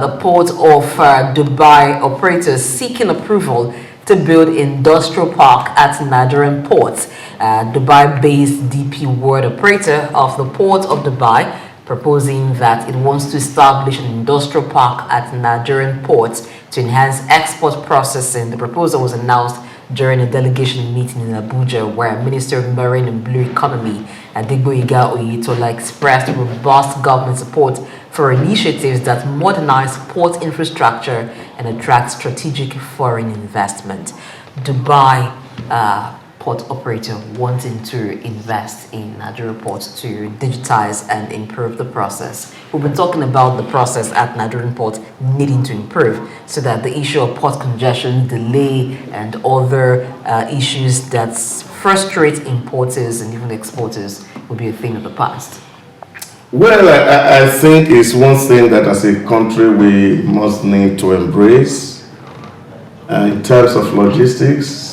the port of Dubai operators seeking approval to build industrial park at Nigerian ports. Dubai-based DP World operator of the port of Dubai proposing that it wants to establish an industrial park at Nigerian ports to enhance export processing. The proposal was announced during a delegation meeting in Abuja, where Minister of Marine and Blue Economy Adegboyega Oyetola expressed robust government support for initiatives that modernize port infrastructure and attract strategic foreign investment. Dubai port operator wanting to invest in Nigerian ports to digitize and improve the process. We've been talking about the process at Nigerian ports needing to improve so that the issue of port congestion, delay, and other issues that frustrate importers and even exporters will be a thing of the past. Well, I think it's one thing that as a country we must need to embrace in terms of logistics.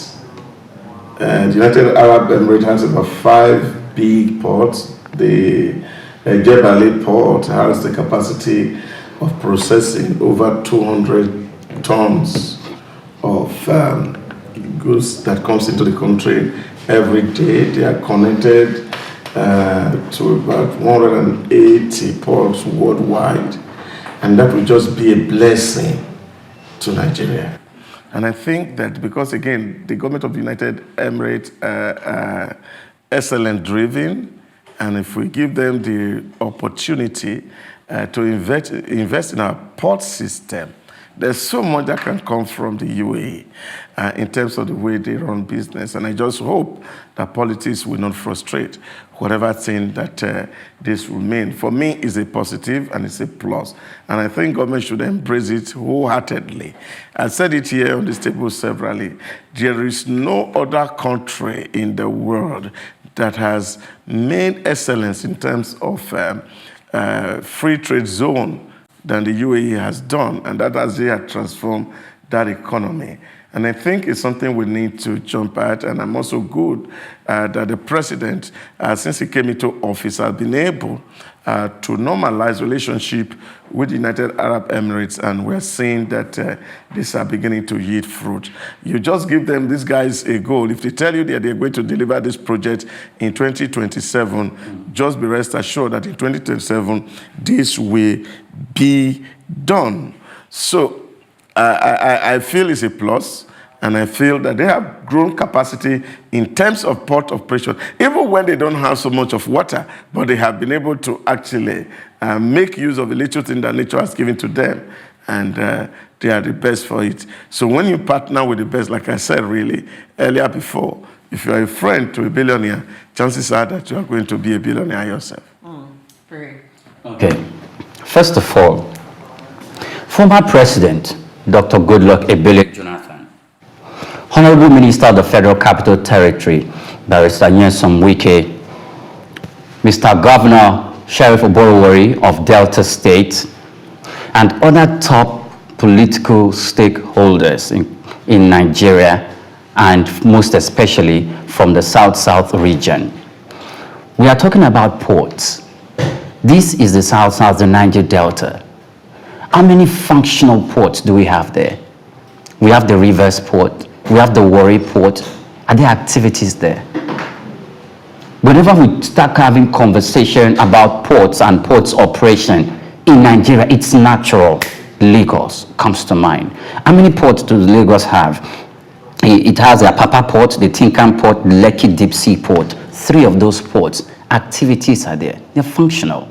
The United Arab Emirates has about 5 big ports. The Jebali port has the capacity of processing over 200 tons of goods that comes into the country every day. They are connected to about 180 ports worldwide, and that will just be a blessing to Nigeria. And I think that because, again, the government of the United Emirates excellent driven, and if we give them the opportunity to invest in our port system, there's so much that can come from the UAE in terms of the way they run business. And I just hope that politics will not frustrate whatever thing that this will mean. For me, it's a positive and it's a plus. And I think government should embrace it wholeheartedly. I said it here on this table severally. There is no other country in the world that has made excellence in terms of free trade zone than the UAE has done, and that has transformed that economy. And I think it's something we need to jump at, and I'm also good that the president, since he came into office, has been able to normalize relationship with the United Arab Emirates, and we're seeing that these are beginning to yield fruit. You just give them, these guys, a goal. If they tell you that they're going to deliver this project in 2027, just be rest assured that in 2027, this will be done. So I feel it's a plus, and I feel that they have grown capacity in terms of port operation, even when they don't have so much of water, but they have been able to actually make use of the little thing that nature has given to them, and they are the best for it. So when you partner with the best, like I said really earlier before, if you are a friend to a billionaire, chances are that you are going to be a billionaire yourself. Okay. First of all, former President Dr. Goodluck Ebele Jonathan, Honorable Minister of the Federal Capital Territory, Barrister Nyesom Wike, Mr. Governor Sheriff Oborowori of Delta State, and other top political stakeholders in Nigeria, and most especially from the South-South region. We are talking about ports. This is the South-South, the Niger Delta. How many functional ports do we have there? We have the Rivers Port, we have the Warri Port. Are there activities there? Whenever we start having conversation about ports and ports operation in Nigeria, it's natural. Lagos comes to mind. How many ports does Lagos have? It has the Apapa Port, the Tinkan Port, the Lekki Deep Sea Port. 3 of those ports, activities are there. They're functional.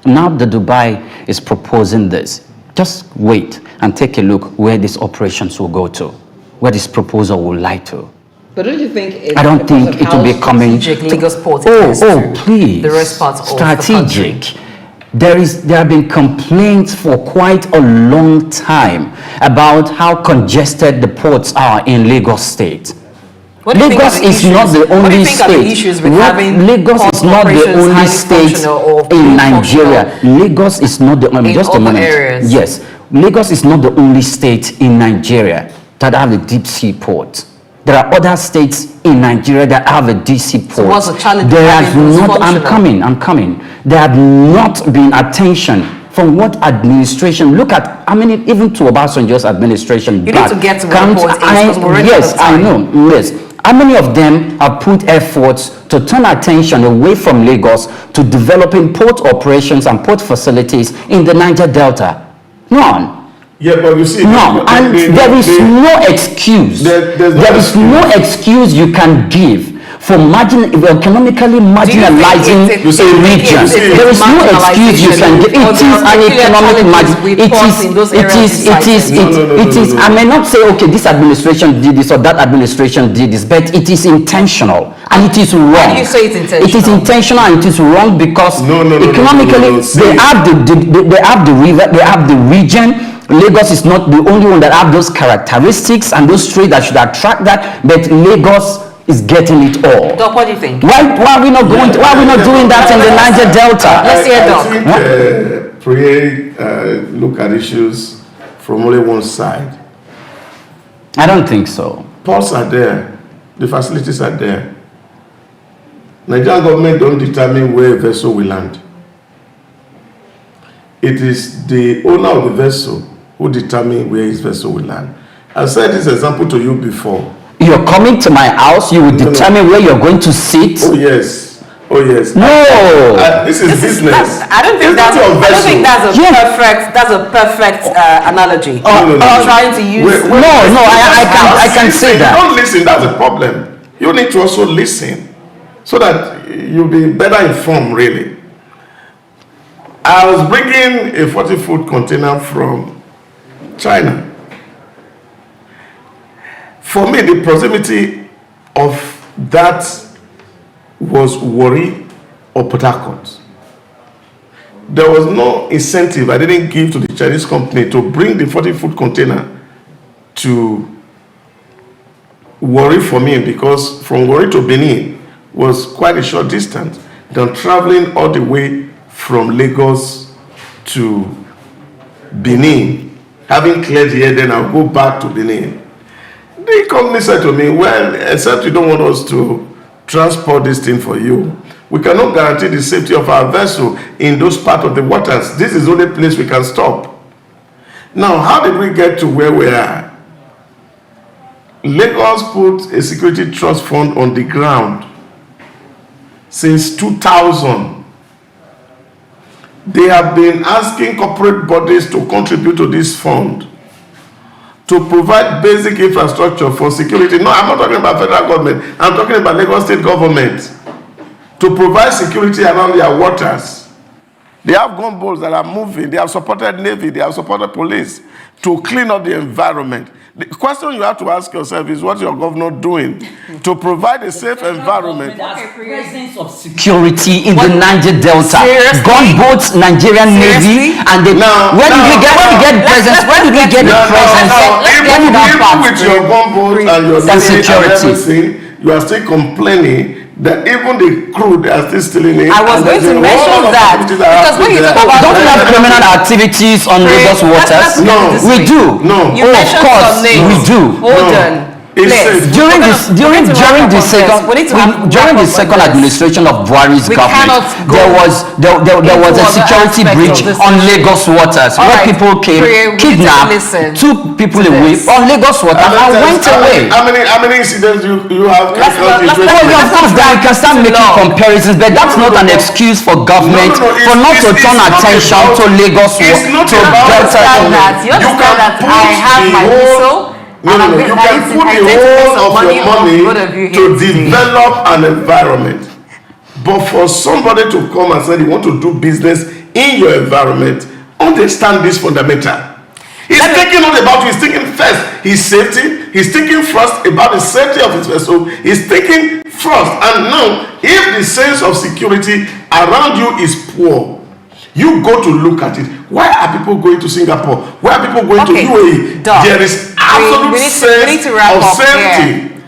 Now the Dubai is proposing this. Just wait and take a look where these operations will go to, where this proposal will lie to. But don't you think I don't think it will be coming to Lagos Port please. The rest parts strategic. Of the country? There have been complaints for quite a long time about how congested the ports are in Lagos State. Lagos is not the only state. Lagos is not the only state in Nigeria. Lagos is not the only. Just a moment. Areas. Yes, Lagos is not the only state in Nigeria that have a deep sea port. There are other states in Nigeria that have a deep sea port. So what's the challenge? There has not. I'm coming. There have not been attention from what administration, look at, I mean, even to Obasanjo's administration. You need to get to what point is, because we're already yes, out of time. I know, yes. How many of them have put efforts to turn attention away from Lagos to developing port operations and port facilities in the Niger Delta? None. Yeah, but you see, No, and there is no excuse. There is no excuse you can give for economically marginalizing a region. There is no excuse you can give. It is an economic it is. I may not say, okay, this administration did this or that administration did this, but it is intentional and it is wrong. Why do you say it's intentional? It is intentional and it is wrong because economically they have the river, they have the region. Lagos is not the only one that have those characteristics and those traits that should attract that, but Lagos is getting it all. Doc, what do you think? Why are we not going? Why are we not doing that in the Niger Delta? Let's hear Doc. I think look at issues from only one side. I don't think so. Ports are there, the facilities are there. Nigerian government don't determine where a vessel will land. It is the owner of the vessel who determine where his vessel will land. I said this example to you before. You're coming to my house, you will determine where you're going to sit. Oh yes. Oh yes. No. This is business. I don't think that's a perfect analogy. No. Trying to use. I can say that. Don't listen. That's a problem. You need to also listen, so that you'll be better informed. Really. I was bringing a 40-foot container from China. For me, the proximity of that was Warri or Port Harcourt. There was no incentive I didn't give to the Chinese company to bring the 40-foot container to Warri for me, because from Warri to Benin was quite a short distance than traveling all the way from Lagos to Benin. Having cleared here, then I'll go back to Benin. The company said to me, well, except you don't want us to transport this thing for you, we cannot guarantee the safety of our vessel in those parts of the waters. This is the only place we can stop. Now, how did we get to where we are? Lagos put a security trust fund on the ground since 2000. They have been asking corporate bodies to contribute to this fund to provide basic infrastructure for security. No, I'm not talking about federal government. I'm talking about Lagos state government. To provide security around their waters. They have gunboats that are moving. They have supported Navy. They have supported police to clean up the environment. The question you have to ask yourself is, what is your governor doing to provide a safe environment? Presence of security in the Niger Delta. Seriously? Gunboats, Nigerian Navy, and the where did we get presence? Where did we get the presence? Even with your gunboats and your Navy and everything, you are still complaining that even the crew, they are still stealing it. I was going to mention that, because when you talk about... Don't we have criminal activities on Lagos waters? No, we do. No. You mentioned of course, some names. we do. Hold on. During the second administration of Buhari's government, there was a security breach on Lagos waters where people came, kidnapped, took people away on Lagos waters and went away. How many incidents you have? Of course, we can start making comparisons, but that's not an excuse for government for not to turn attention to Lagos waters. You understand that I have my whistle. You can put the whole of your money to develop an environment. But for somebody to come and say they want to do business in your environment, understand this fundamental. He's thinking not about you, he's thinking first his safety, he's thinking first about the safety of his vessel, he's thinking first. And now, if the sense of security around you is poor, you go to look at it. Why are people going to Singapore? Why are people going to UAE? There is absolute sense of safety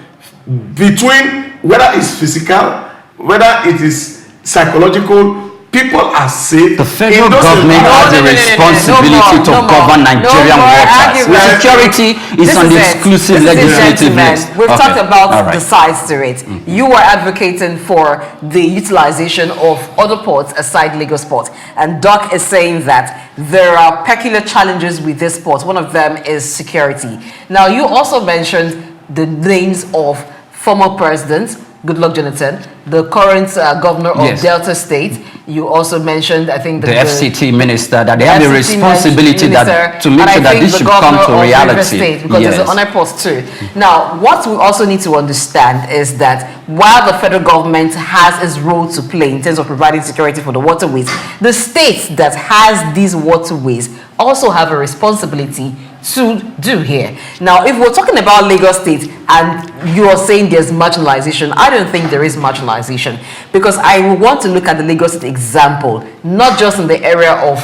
between whether it's physical, whether it is psychological, People are safe. The federal government has a responsibility to govern Nigerian waters. Security is on the exclusive legislative list. We've talked about the sides to it. You are advocating for the utilization of other ports aside Lagos Port. And Doc is saying that there are peculiar challenges with this port. One of them is security. Now, you also mentioned the names of former presidents, Goodluck Jonathan, the current governor of Delta State. You also mentioned, I think, the FCT minister, that they have a responsibility to make sure that this should come to reality. State, because there's an honor post too. Now, what we also need to understand is that while the federal government has its role to play in terms of providing security for the waterways, the states that has these waterways also have a responsibility to do here. Now, if we're talking about Lagos State and you are saying there's marginalization, I don't think there is marginalization, because I want to look at the Lagos State example, not just in the area of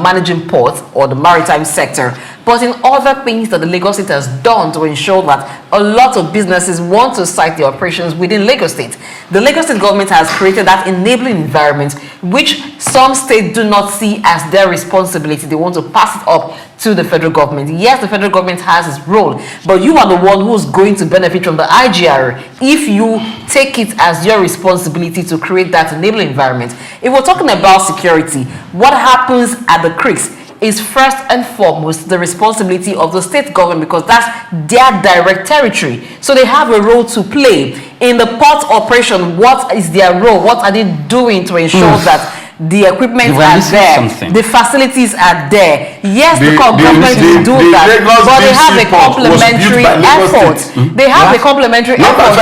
managing ports or the maritime sector, but in other things that the Lagos State has done to ensure that a lot of businesses want to site their operations within Lagos State. The Lagos State government has created that enabling environment which some states do not see as their responsibility. They want to pass it up to the federal government. Yes, the federal government has its role, but you are the one who's going to benefit from the IGR if you take it as your responsibility to create that enabling environment. If we're talking about security, what happens at the creeks is first and foremost the responsibility of the state government, because that's their direct territory. So they have a role to play in the port operation. What is their role? What are they doing to ensure that the equipment are there, the facilities are there? Yes, the government will do that, but they have a complementary effort. They have a complementary effort.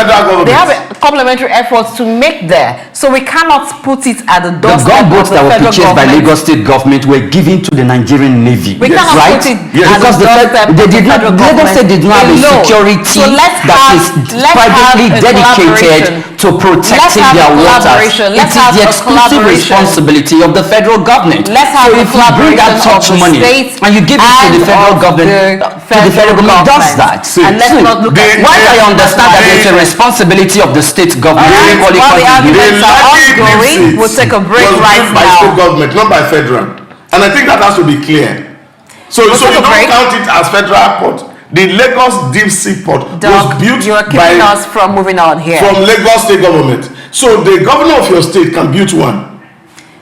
They have a complementary effort to make there. So we cannot put it at the doorstep of the gunboats that were purchased by Lagos State government were given to the Nigerian Navy. We cannot put it at the doorstep of the federal government. Lagos State did not have a security that is privately dedicated to protecting their waters. It is the exclusive responsibility of the federal government. Let's have a collaboration of the money state and you give it to the federal government. The federal government does that. And let's not look at why I understand that there's a responsibility of the state government. While the arguments are ongoing, we'll take a break right now. By state government, not by federal. And I think that has to be clear. So you don't count it as federal port. The Lagos Deep Sea Port was built you're keeping us from moving on here. From Lagos State government. So the governor of your state can build one.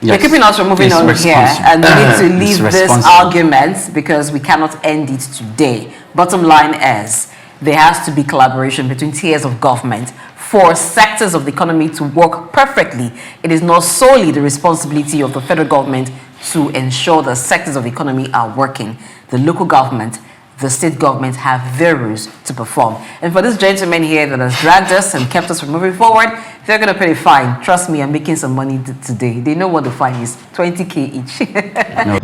Yes. We're keeping us from moving on here, and we need to leave this argument because we cannot end it today. Bottom line is, there has to be collaboration between tiers of government for sectors of the economy to work perfectly. It is not solely the responsibility of the federal government to ensure the sectors of the economy are working. The local government, the state government have their roles to perform. And for this gentleman here that has dragged us and kept us from moving forward, they're going to pay a fine. Trust me, I'm making some money today. They know what the fine is, 20K each. No.